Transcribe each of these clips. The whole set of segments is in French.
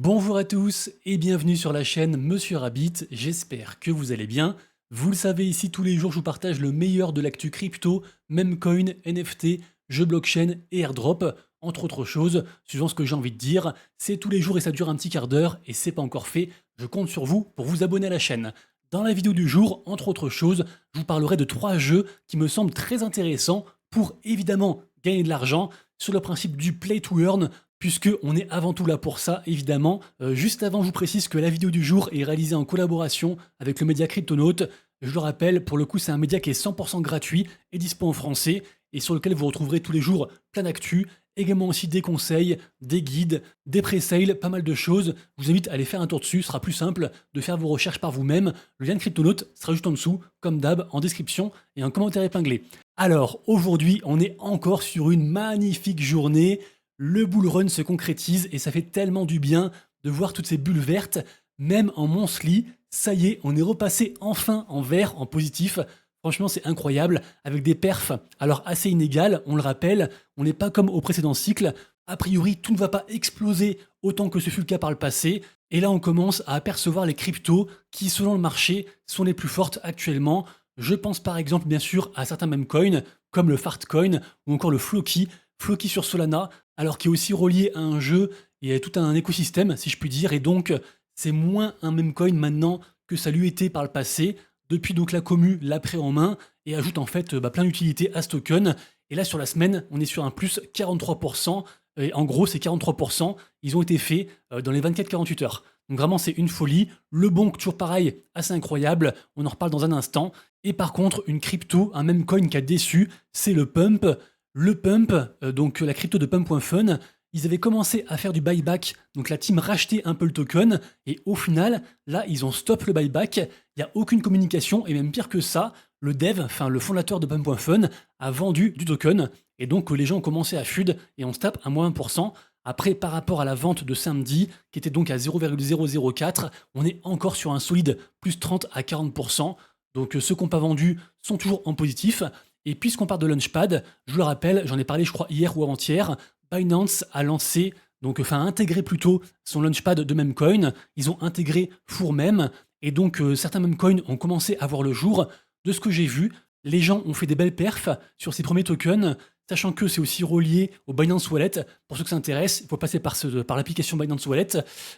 Bonjour à tous et bienvenue sur la chaîne Monsieur Rabbit, j'espère que vous allez bien. Vous le savez, ici tous les jours je vous partage le meilleur de l'actu crypto, meme coin, NFT, jeux blockchain et airdrop, entre autres choses, suivant ce que j'ai envie de dire. C'est tous les jours et ça dure un petit quart d'heure et c'est pas encore fait, je compte sur vous pour vous abonner à la chaîne. Dans la vidéo du jour, entre autres choses, je vous parlerai de 3 jeux qui me semblent très intéressants pour évidemment gagner de l'argent sur le principe du play to earn, puisque on est avant tout là pour ça, évidemment. Juste avant, je vous précise que la vidéo du jour est réalisée en collaboration avec le média Cryptonaut. Je le rappelle, pour le coup, c'est un média qui est 100% gratuit et dispo en français, et sur lequel vous retrouverez tous les jours plein d'actu, également aussi des conseils, des guides, des pré-sales, pas mal de choses. Je vous invite à aller faire un tour dessus, ce sera plus simple de faire vos recherches par vous-même. Le lien de Cryptonaut sera juste en dessous, comme d'hab, en description et en commentaire épinglé. Alors, aujourd'hui, on est encore sur une magnifique journée. Le bull run se concrétise et ça fait tellement du bien de voir toutes ces bulles vertes, même en monthly. Ça y est, on est repassé enfin en vert, en positif. Franchement, c'est incroyable, avec des perfs alors assez inégales, on le rappelle, on n'est pas comme au précédent cycle. A priori, tout ne va pas exploser autant que ce fut le cas par le passé. Et là, on commence à apercevoir les cryptos qui, selon le marché, sont les plus fortes actuellement. Je pense par exemple, bien sûr, à certains meme coins, comme le Fartcoin ou encore le Floki. Floki sur Solana, alors qui est aussi relié à un jeu et à tout un écosystème, si je puis dire, et donc c'est moins un meme coin maintenant que ça lui était par le passé, depuis donc la commu l'a pris en main et ajoute en fait plein d'utilités à ce token, et là sur la semaine, on est sur un plus 43%, et en gros ces 43%, ils ont été faits dans les 24-48 heures. Donc vraiment c'est une folie, le bonk toujours pareil, assez incroyable, on en reparle dans un instant, et par contre une crypto, un meme coin qui a déçu, c'est le pump. Le pump, donc la crypto de pump.fun, ils avaient commencé à faire du buyback, donc la team rachetait un peu le token, et au final, là, ils ont stop le buyback, il n'y a aucune communication, et même pire que ça, le dev, enfin le fondateur de pump.fun, a vendu du token, et donc les gens ont commencé à FUD, et on se tape à moins 1%. Après, par rapport à la vente de samedi, qui était donc à 0,004, on est encore sur un solide plus 30 à 40%, donc ceux qui n'ont pas vendu sont toujours en positif. Et puisqu'on parle de Launchpad, je vous le rappelle, j'en ai parlé je crois hier ou avant-hier, Binance a lancé, donc enfin intégré plutôt son Launchpad de Memecoin, ils ont intégré Fourmem, et donc certains Memecoins ont commencé à voir le jour. De ce que j'ai vu, les gens ont fait des belles perfs sur ces premiers tokens, sachant que c'est aussi relié au Binance Wallet. Pour ceux que ça intéresse, il faut passer par l'application Binance Wallet.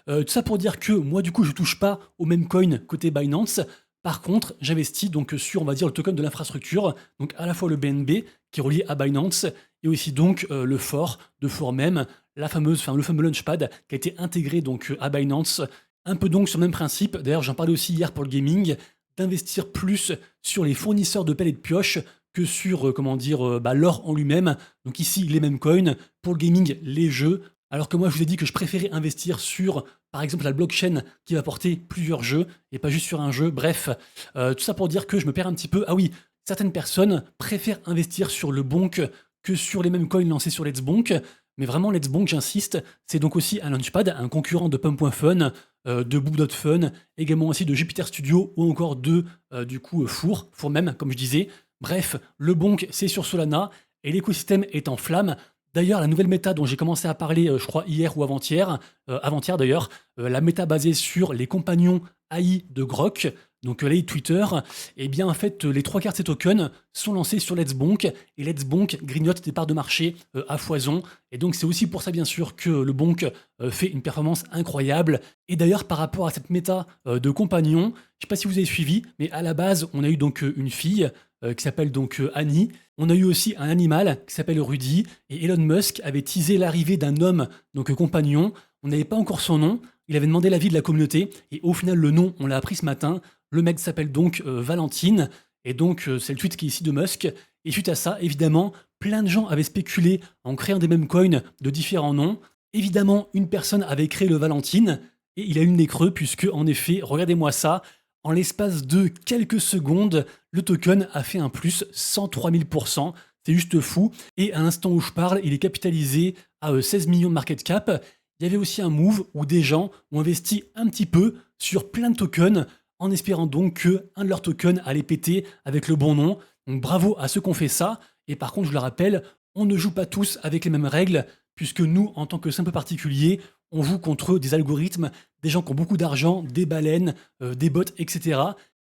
Tout ça pour dire que moi du coup je touche pas au Memecoin côté Binance. Par contre, j'investis donc sur, on va dire, le token de l'infrastructure, donc à la fois le BNB qui est relié à Binance et aussi donc le fort de Fourmem, le fameux Launchpad qui a été intégré donc à Binance. Un peu donc sur le même principe. D'ailleurs, j'en parlais aussi hier pour le gaming, d'investir plus sur les fournisseurs de pelles et de pioches que sur l'or en lui-même. Donc ici les mêmes coins, pour le gaming les jeux. Alors que moi je vous ai dit que je préférais investir sur par exemple la blockchain qui va porter plusieurs jeux et pas juste sur un jeu. Bref, tout ça pour dire que je me perds un petit peu. Ah oui, certaines personnes préfèrent investir sur le bonk que sur les mêmes coins lancés sur Let's Bonk. Mais vraiment, Let's Bonk, j'insiste, c'est donc aussi un launchpad, un concurrent de Pump.fun, de Boop.fun, également aussi de Jupiter Studio ou encore de, Four même, comme je disais. Bref, le bonk, c'est sur Solana et l'écosystème est en flammes. D'ailleurs, la nouvelle méta dont j'ai commencé à parler, je crois hier ou avant-hier d'ailleurs, la méta basée sur les compagnons AI de Grok, donc l'AI de Twitter, et bien en fait les 3 quarts de ces tokens sont lancés sur Let's Bonk, et Let's Bonk grignote des parts de marché à foison, et donc c'est aussi pour ça bien sûr que le Bonk fait une performance incroyable. Et d'ailleurs par rapport à cette méta de compagnons, je sais pas si vous avez suivi, mais à la base on a eu donc une fille qui s'appelle donc Annie. On a eu aussi un animal qui s'appelle Rudy, et Elon Musk avait teasé l'arrivée d'un homme, donc compagnon. On n'avait pas encore son nom, il avait demandé l'avis de la communauté, et au final le nom, on l'a appris ce matin. Le mec s'appelle donc Valentine, et donc c'est le tweet qui est ici de Musk. Et suite à ça, évidemment, plein de gens avaient spéculé en créant des mêmes coins de différents noms. Évidemment, une personne avait créé le Valentine, et il a eu le nez creux, puisque en effet, regardez-moi ça, en l'espace de quelques secondes, le token a fait un plus 103 000%. C'est juste fou. Et à l'instant où je parle, il est capitalisé à 16 millions de market cap. Il y avait aussi un move où des gens ont investi un petit peu sur plein de tokens en espérant donc que un de leurs tokens allait péter avec le bon nom. Donc bravo à ceux qui ont fait ça. Et par contre, je le rappelle, on ne joue pas tous avec les mêmes règles, puisque nous, en tant que simple particulier, on joue contre des algorithmes, des gens qui ont beaucoup d'argent, des baleines, des bots, etc.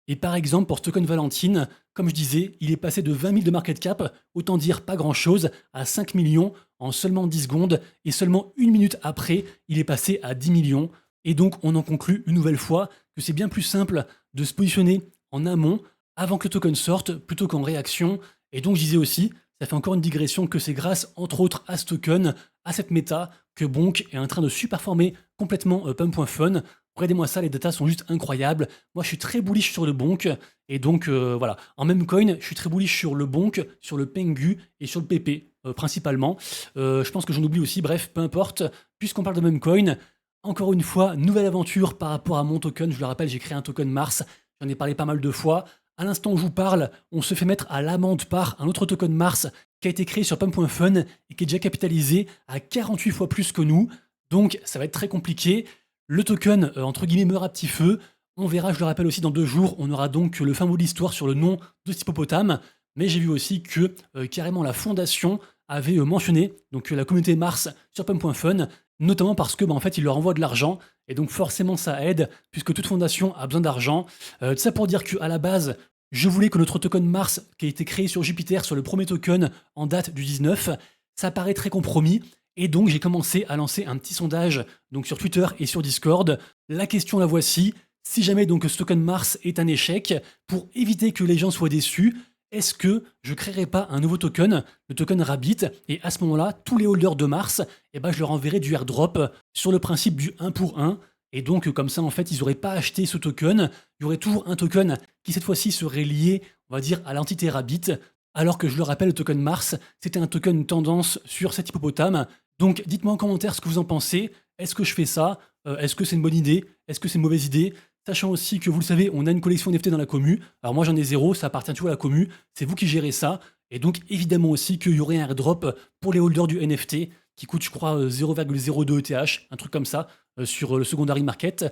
Et par exemple, pour ce token Valentine, comme je disais, il est passé de 20 000 de market cap, autant dire pas grand-chose, à 5 millions en seulement 10 secondes, et seulement une minute après, il est passé à 10 millions. Et donc, on en conclut une nouvelle fois que c'est bien plus simple de se positionner en amont, avant que le token sorte, plutôt qu'en réaction. Et donc, je disais aussi, ça fait encore une digression, que c'est grâce, entre autres, à ce token, à cette méta, que Bonk est en train de superformer complètement Pump.fun. Regardez-moi ça, les datas sont juste incroyables. Moi, je suis très bullish sur le Bonk. Et donc, voilà. En même coin, je suis très bullish sur le Bonk, sur le Pengu et sur le PP, principalement. Je pense que j'en oublie aussi. Bref, peu importe. Puisqu'on parle de même coin, encore une fois, nouvelle aventure par rapport à mon token. Je vous le rappelle, j'ai créé un token Mars. J'en ai parlé pas mal de fois. À l'instant où je vous parle, on se fait mettre à l'amende par un autre token Mars qui a été créé sur Pump.fun et qui est déjà capitalisé à 48 fois plus que nous. Donc, ça va être très compliqué. Le token, entre guillemets, meurt à petit feu. On verra, je le rappelle aussi, dans 2 jours, on aura donc le fin mot de l'histoire sur le nom de cet hippopotame. Mais j'ai vu aussi que carrément la fondation avait mentionné donc la communauté Mars sur Pump.fun, notamment parce que en fait, il leur envoie de l'argent. Et donc forcément, ça aide, puisque toute fondation a besoin d'argent. Tout ça pour dire qu'à la base, je voulais que notre token Mars, qui a été créé sur Jupiter, sur le premier token en date du 19, ça paraît très compromis. Et donc, j'ai commencé à lancer un petit sondage donc sur Twitter et sur Discord. La question, la voici. Si jamais donc ce token Mars est un échec, pour éviter que les gens soient déçus, est-ce que je créerai pas un nouveau token, le token Rabbit, et à ce moment-là, tous les holders de Mars, je leur enverrai du airdrop sur le principe du 1 pour 1. Et donc, comme ça, en fait, ils n'auraient pas acheté ce token. Il y aurait toujours un token qui, cette fois-ci, serait lié, on va dire, à l'entité Rabbit. Alors que, je le rappelle, le token Mars, c'était un token tendance sur cet hippopotame. Donc, dites-moi en commentaire ce que vous en pensez. Est-ce que je fais ça? Est-ce que c'est une bonne idée? Est-ce que c'est une mauvaise idée? Sachant aussi que, vous le savez, on a une collection NFT dans la commu. Alors moi, j'en ai 0, ça appartient toujours à la commu. C'est vous qui gérez ça. Et donc, évidemment aussi qu'il y aurait un airdrop pour les holders du NFT qui coûte, je crois, 0,02 ETH, un truc comme ça, sur le secondary market.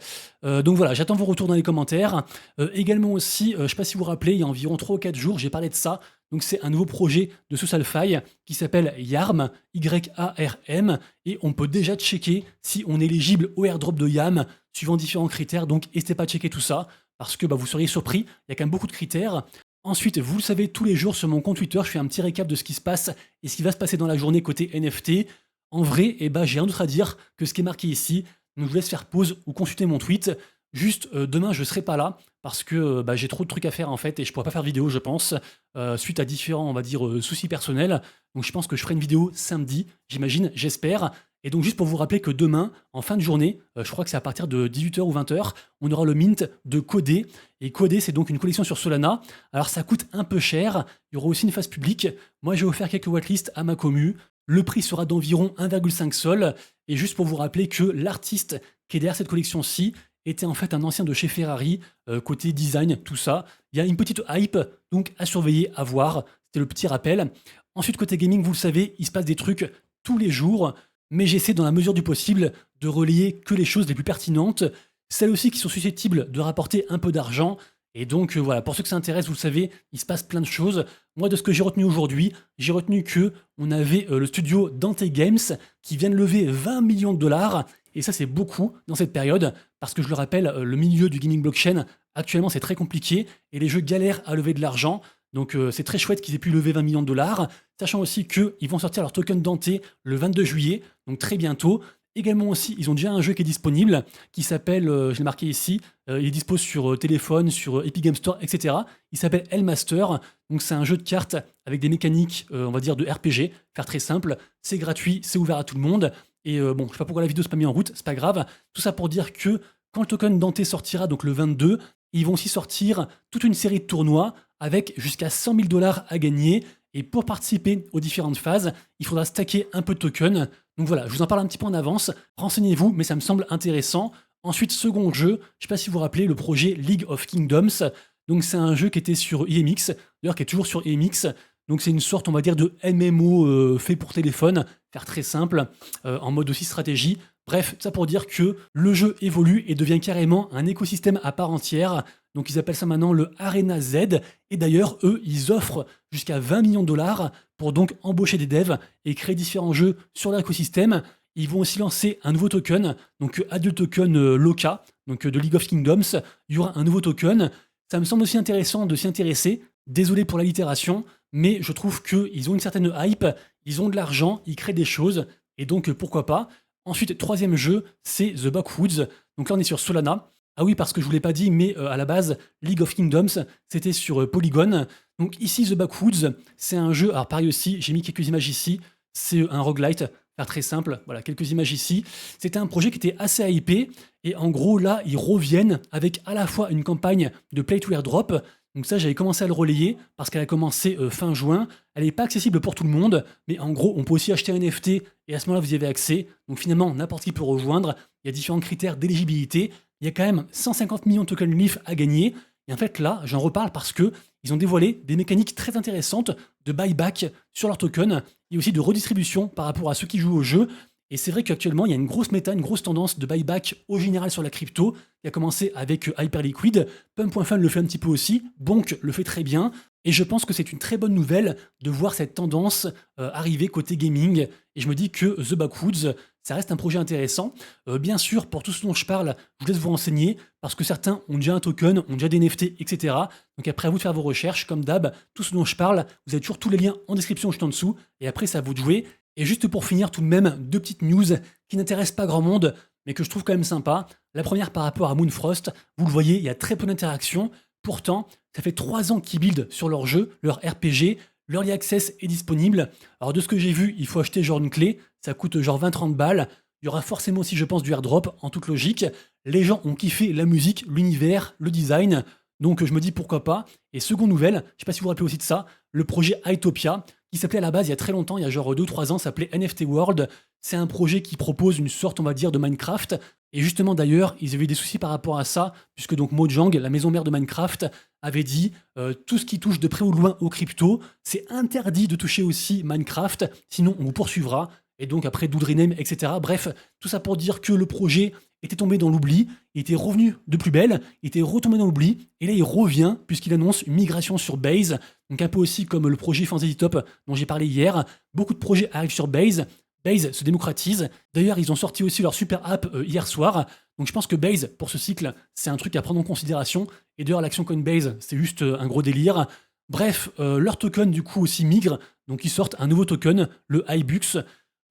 Donc voilà, j'attends vos retours dans les commentaires. Également aussi, je ne sais pas si vous vous rappelez, il y a environ 3 ou 4 jours, j'ai parlé de ça. Donc c'est un nouveau projet de SocialFi qui s'appelle YARM, Y-A-R-M, et on peut déjà checker si on est éligible au airdrop de YAM, suivant différents critères. Donc n'hésitez pas à checker tout ça, parce que vous seriez surpris, il y a quand même beaucoup de critères. Ensuite, vous le savez, tous les jours sur mon compte Twitter, je fais un petit récap de ce qui se passe et ce qui va se passer dans la journée côté NFT. En vrai, j'ai rien d'autre à dire que ce qui est marqué ici. Donc je vous laisse faire pause ou consulter mon tweet. Juste, demain, je ne serai pas là parce que j'ai trop de trucs à faire en fait et je ne pourrai pas faire de vidéo, je pense, suite à différents, on va dire, soucis personnels. Donc je pense que je ferai une vidéo samedi, j'imagine, j'espère. Et donc juste pour vous rappeler que demain, en fin de journée, je crois que c'est à partir de 18h ou 20h, on aura le mint de Codé. Et Codé, c'est donc une collection sur Solana. Alors ça coûte un peu cher, il y aura aussi une phase publique. Moi, j'ai offert quelques whitelists à ma commu. Le prix sera d'environ 1,5 sol. Et juste pour vous rappeler que l'artiste qui est derrière cette collection-ci était en fait un ancien de chez Ferrari, côté design, tout ça. Il y a une petite hype, donc à surveiller, à voir. C'était le petit rappel. Ensuite, côté gaming, vous le savez, il se passe des trucs tous les jours, mais j'essaie dans la mesure du possible de relayer que les choses les plus pertinentes, celles aussi qui sont susceptibles de rapporter un peu d'argent. Et donc voilà, pour ceux que ça intéresse, vous le savez, il se passe plein de choses. Moi, de ce que j'ai retenu aujourd'hui, j'ai retenu que on avait le studio Dante Games qui vient de lever 20 millions de dollars. Et ça, c'est beaucoup dans cette période, parce que je le rappelle, le milieu du gaming blockchain, actuellement, c'est très compliqué, et les jeux galèrent à lever de l'argent. Donc c'est très chouette qu'ils aient pu lever 20 millions de dollars, sachant aussi qu'ils vont sortir leur token Dante le 22 juillet, donc très bientôt. Également aussi, ils ont déjà un jeu qui est disponible, qui s'appelle, je l'ai marqué ici, il est dispo sur téléphone, sur Epic Game Store, etc. Il s'appelle Hellmaster, donc c'est un jeu de cartes avec des mécaniques, on va dire, de RPG, faire très simple, c'est gratuit, c'est ouvert à tout le monde, et bon, je sais pas pourquoi la vidéo s'est pas mise en route, c'est pas grave. Tout ça pour dire que quand le token Dante sortira, donc le 22, ils vont aussi sortir toute une série de tournois avec jusqu'à 100 000 dollars à gagner. Et pour participer aux différentes phases, il faudra stacker un peu de tokens. Donc voilà, je vous en parle un petit peu en avance. Renseignez-vous, mais ça me semble intéressant. Ensuite, second jeu, je sais pas si vous vous rappelez, le projet League of Kingdoms. Donc c'est un jeu qui était sur IMX, d'ailleurs qui est toujours sur IMX. Donc c'est une sorte, on va dire, de MMO fait pour téléphone, faire très simple, en mode aussi stratégie. Bref, ça pour dire que le jeu évolue et devient carrément un écosystème à part entière. Donc ils appellent ça maintenant le Arena Z. Et d'ailleurs, eux, ils offrent jusqu'à 20 millions de dollars pour donc embaucher des devs et créer différents jeux sur leur écosystème. Ils vont aussi lancer un nouveau token, donc Adult Token Loka, donc de League of Kingdoms. Il y aura un nouveau token. Ça me semble aussi intéressant de s'y intéresser. Désolé pour l'allitération, mais je trouve qu'ils ont une certaine hype, ils ont de l'argent, ils créent des choses, et donc pourquoi pas. Ensuite, troisième jeu, c'est The Backwoods. Donc là, on est sur Solana. Ah oui, parce que je vous l'ai pas dit, mais à la base, League of Kingdoms, c'était sur Polygon. Donc ici, The Backwoods, c'est un jeu, alors pareil aussi, j'ai mis quelques images ici, c'est un roguelite, faire très simple, voilà, quelques images ici. C'était un projet qui était assez hypé, et en gros, là, ils reviennent avec à la fois une campagne de Play to Airdrop. Donc ça, j'avais commencé à le relayer parce qu'elle a commencé fin juin. Elle n'est pas accessible pour tout le monde, mais en gros, on peut aussi acheter un NFT et à ce moment-là, vous y avez accès. Donc finalement, n'importe qui peut rejoindre. Il y a différents critères d'éligibilité. Il y a quand même 150 millions de tokens LIF à gagner. Et en fait, là, j'en reparle parce que ils ont dévoilé des mécaniques très intéressantes de buyback sur leurs tokens et aussi de redistribution par rapport à ceux qui jouent au jeu. Et c'est vrai qu'actuellement, il y a une grosse méta, une grosse tendance de buyback au général sur la crypto, qui a commencé avec Hyperliquid. Pump.fun le fait un petit peu aussi, Bonk le fait très bien. Et je pense que c'est une très bonne nouvelle de voir cette tendance arriver côté gaming. Et je me dis que The Backwoods, ça reste un projet intéressant. Bien sûr, pour tout ce dont je parle, je vous laisse vous renseigner, parce que certains ont déjà un token, ont déjà des NFT, etc. Donc après, à vous de faire vos recherches. Comme d'hab, tout ce dont je parle, vous avez toujours tous les liens en description juste en dessous. Et après, c'est à vous de jouer. Et juste pour finir tout de même, deux petites news qui n'intéressent pas grand monde, mais que je trouve quand même sympa. La première par rapport à Moonfrost, vous le voyez, il y a très peu d'interactions. Pourtant, ça fait 3 ans qu'ils buildent sur leur jeu, leur RPG, l'Early Access est disponible. Alors de ce que j'ai vu, il faut acheter genre une clé, ça coûte genre 20-30 balles. Il y aura forcément aussi, je pense, du airdrop, en toute logique. Les gens ont kiffé la musique, l'univers, le design, donc je me dis pourquoi pas. Et seconde nouvelle, je sais pas si vous vous rappelez aussi de ça, le projet Hytopia, qui s'appelait à la base il y a très longtemps, il y a genre 2 ou 3 ans, s'appelait NFT World. C'est un projet qui propose une sorte, on va dire, de Minecraft. Et justement d'ailleurs, ils avaient eu des soucis par rapport à ça, puisque donc Mojang, la maison mère de Minecraft, avait dit tout ce qui touche de près ou de loin aux crypto, c'est interdit de toucher aussi Minecraft, sinon on vous poursuivra. Et donc après Doodrename, etc. Bref, tout ça pour dire que le projet était tombé dans l'oubli, il était revenu de plus belle, il était retombé dans l'oubli, et là il revient puisqu'il annonce une migration sur Base, donc un peu aussi comme le projet Fantasy Top dont j'ai parlé hier. Beaucoup de projets arrivent sur Base, Base se démocratise. D'ailleurs, ils ont sorti aussi leur super app hier soir, donc je pense que Base, pour ce cycle, c'est un truc à prendre en considération, et d'ailleurs l'action Coinbase, c'est juste un gros délire. Bref, leur token du coup aussi migre, donc ils sortent un nouveau token, le iBux.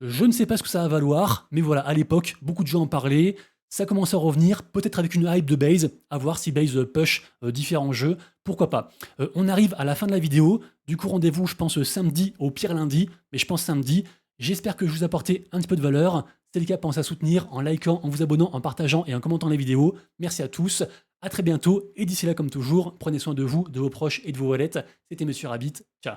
Je ne sais pas ce que ça va valoir, mais voilà, à l'époque, beaucoup de gens en parlaient. Ça commence à revenir, peut-être avec une hype de Base, à voir si Base push différents jeux, pourquoi pas. On arrive à la fin de la vidéo, du coup rendez-vous je pense samedi, au pire lundi, mais je pense samedi. J'espère que je vous ai apporté un petit peu de valeur. Si c'est le cas, pensez à soutenir en likant, en vous abonnant, en partageant et en commentant la vidéo. Merci à tous, à très bientôt, et d'ici là comme toujours, prenez soin de vous, de vos proches et de vos wallets. C'était Monsieur Rabbit, ciao.